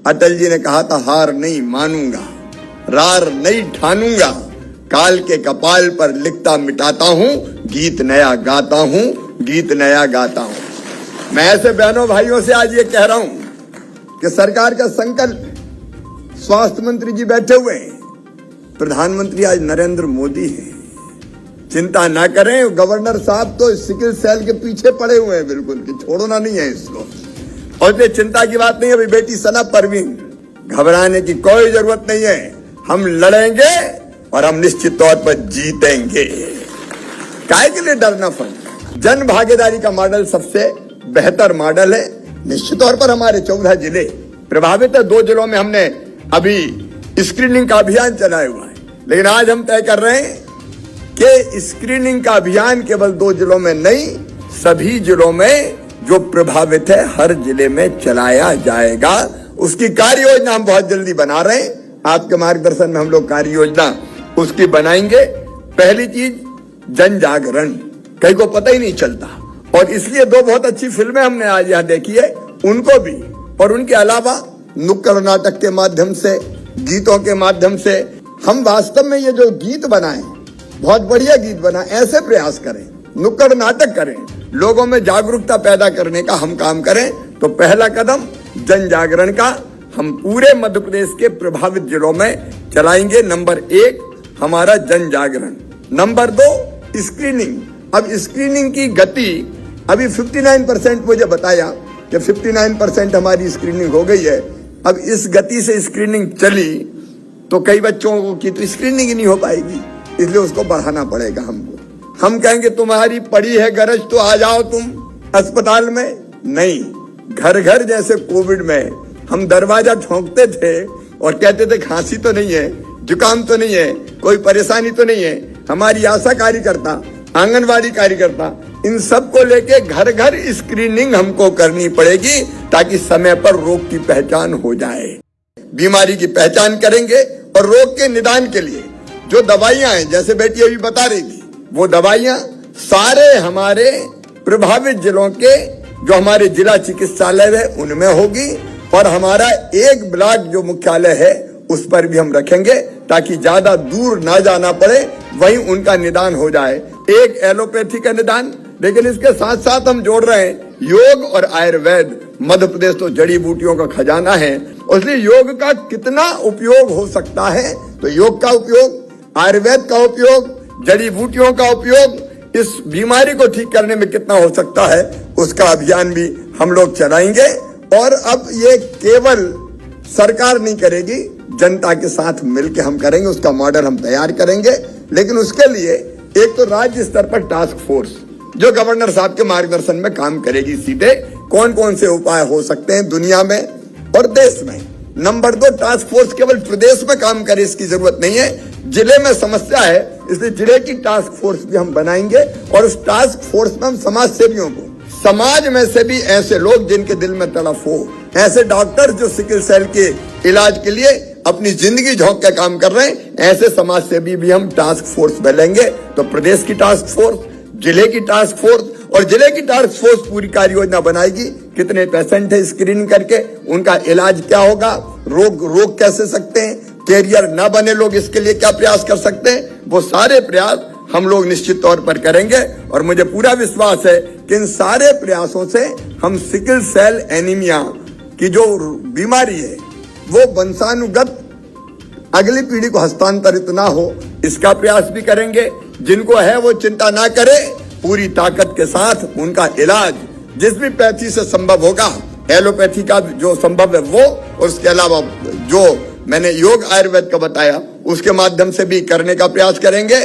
अटल जी ने कहा था, हार नहीं मानूंगा, रार नहीं ठानूंगा, काल के कपाल पर लिखता मिटाता हूं, गीत नया गाता हूं, गीत नया गाता हूं। मैं ऐसे बहनों भाइयों से आज ये कह रहा हूं कि सरकार का संकल्प, स्वास्थ्य मंत्री जी बैठे हुए हैं, प्रधानमंत्री आज नरेंद्र मोदी हैं, चिंता ना करें। गवर्नर साहब तो सिकल सेल के पीछे पड़े हुए हैं बिल्कुल, कि छोड़ना नहीं है इसको। और ये चिंता की बात नहीं है। अभी बेटी सना परवीन, घबराने की कोई जरूरत नहीं है। हम लड़ेंगे और हम निश्चित तौर पर जीतेंगे। काहे के लिए डरना फंड? जन भागीदारी का मॉडल सबसे बेहतर मॉडल है। निश्चित तौर पर हमारे 14 जिले प्रभावित है। 2 जिलों में हमने अभी स्क्रीनिंग का अभियान चलाया हुआ है, लेकिन आज हम तय कर रहे हैं कि स्क्रीनिंग का अभियान केवल 2 जिलों में नहीं, सभी जिलों में जो प्रभावित है हर जिले में चलाया जाएगा। उसकी कार्य योजना हम बहुत जल्दी बना रहे हैं। आपके मार्गदर्शन में हम लोग कार्य योजना उसकी बनाएंगे। पहली चीज जन जागरण, कहीं को पता ही नहीं चलता, और इसलिए 2 बहुत अच्छी फिल्में हमने आज यहाँ देखी है, उनको भी, और उनके अलावा नुक्कड़ नाटक के माध्यम से, गीतों के माध्यम से हम वास्तव में ये जो गीत बनाए, बहुत बढ़िया गीत बनाए, ऐसे प्रयास करें, नुक्कड़ नाटक करें, लोगों में जागरूकता पैदा करने का हम काम करें। तो पहला कदम जन जागरण का हम पूरे मध्य प्रदेश के प्रभावित जिलों में चलाएंगे। नंबर 1 हमारा जन जागरण। Number 2 screening. अब स्क्रीनिंग की गति अभी 59% मुझे बताया कि 59% हमारी स्क्रीनिंग हो गई है। अब इस गति से स्क्रीनिंग चली तो कई बच्चों की तो स्क्रीनिंग ही नहीं हो पाएगी, इसलिए उसको बढ़ाना पड़ेगा हमको। हम कहेंगे तुम्हारी पड़ी है गरज तो आ जाओ तुम अस्पताल में, नहीं, घर घर जैसे कोविड में हम दरवाजा ठोंकते थे और कहते थे खांसी तो नहीं है, जुकाम तो नहीं है, कोई परेशानी तो नहीं है। हमारी आशा कार्यकर्ता, आंगनवाड़ी कार्यकर्ता, इन सब को लेके घर घर स्क्रीनिंग हमको करनी पड़ेगी, ताकि समय पर रोग की पहचान हो जाए। बीमारी की पहचान करेंगे और रोग के निदान के लिए जो दवाइयां हैं, जैसे बेटी अभी बता रही थी, वो दवाइयां सारे हमारे प्रभावित जिलों के जो हमारे जिला चिकित्सालय है उनमें होगी, और हमारा एक ब्लॉक जो मुख्यालय है उस पर भी हम रखेंगे, ताकि ज्यादा दूर ना जाना पड़े, वहीं उनका निदान हो जाए। एक एलोपैथी का निदान, लेकिन इसके साथ साथ हम जोड़ रहे हैं योग और आयुर्वेद। मध्य प्रदेश तो जड़ी बूटियों का खजाना है, इसलिए योग का कितना उपयोग हो सकता है, तो योग का उपयोग, आयुर्वेद का उपयोग, जड़ी बूटियों का उपयोग इस बीमारी को ठीक करने में कितना हो सकता है, उसका अभियान भी हम लोग चलाएंगे। और अब ये केवल सरकार नहीं करेगी, जनता के साथ मिलकर हम करेंगे, उसका मॉडल हम तैयार करेंगे। लेकिन उसके लिए एक तो राज्य स्तर पर टास्क फोर्स जो गवर्नर साहब के मार्गदर्शन में काम करेगी, सीधे कौन कौन से उपाय हो सकते हैं दुनिया में और देश में। नंबर 2 टास्क फोर्स केवल प्रदेश में काम करे इसकी जरूरत नहीं है, जिले में समस्या है, इसलिए जिले की टास्क फोर्स भी हम बनाएंगे। और उस टास्क फोर्स में हम समाज सेवियों को, समाज में से भी ऐसे लोग जिनके दिल में तड़फ हो, ऐसे डॉक्टर जो सिकल सेल के इलाज के लिए अपनी जिंदगी झोंक के काम कर रहे हैं, ऐसे समाज सेवी भी हम टास्क फोर्स बनाएंगे। तो प्रदेश की टास्क फोर्स, जिले की टास्क फोर्स, और जिले की टास्क फोर्स पूरी कार्य योजना बनाएगी, कितने पेशेंट है स्क्रीनिंग करके, उनका इलाज क्या होगा, रोग कैसे सकते हैं, कैरियर ना बने लोग, इसके लिए क्या प्रयास कर सकते हैं, वो सारे प्रयास हम लोग निश्चित तौर पर करेंगे। और मुझे पूरा विश्वास है कि इन सारे प्रयासों से हम सिकल सेल एनीमिया की जो बीमारी है वो वंशानुगत अगली पीढ़ी को हस्तांतरित ना हो, इसका प्रयास भी करेंगे। जिनको है वो चिंता ना करे, पूरी ताकत के साथ उनका इलाज जिस भी पैथी से संभव होगा, एलोपैथी का जो संभव है वो, और उसके अलावा जो मैंने योग आयुर्वेद का बताया उसके माध्यम से भी करने का प्रयास करेंगे।